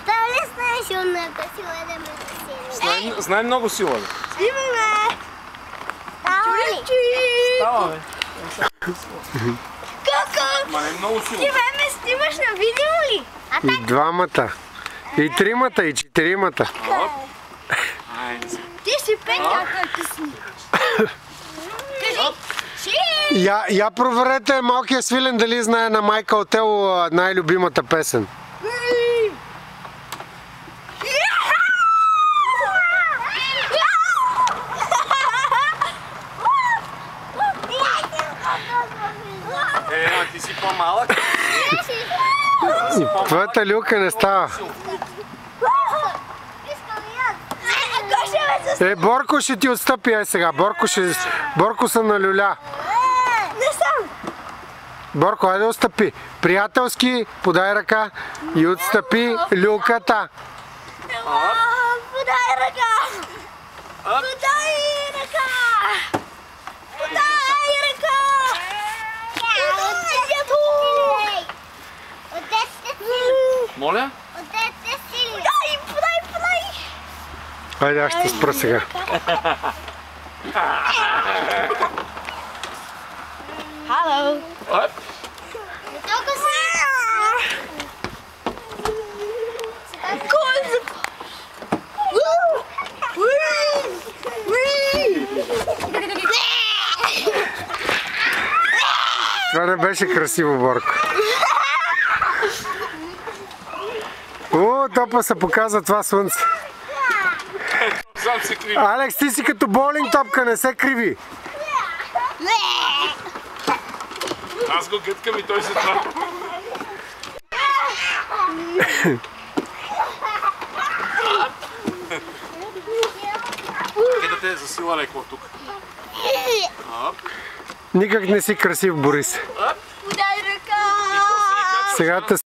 Стали знаеш силната сила да ме засили. Знай много сила, бе. Снимаме! Става, бе. Коко! Ма не е много сила. Ти ме снимаш на видео ли? И двамата. И тримата, и четиримата. Айде се. Ти си Петя, като сни. Кажи! Я проверете малкия Свилен дали знае на Майкъл Тело най-любимата песен. Ти си по-малък. Твоята люлка не става. Борко ще ти отстъпи, сега. Борко са на люля. Не съм! Борко, айде отстъпи. Приятелски, подай ръка и отстъпи люлката. Подай ръка! Подай ръка! Подай ръка! Моля? Подай! Айде, аз ще спра сега. Хало! Оп. Това не беше красиво, Борко. О, топа се показва това слънце. Сам се криви. Алекс, ти си като боулинг топка, не се криви. Аз го гъткам и той се това. Кидате за сила леко тук. Никак не си красив, Борис. Подай ръка! Сега те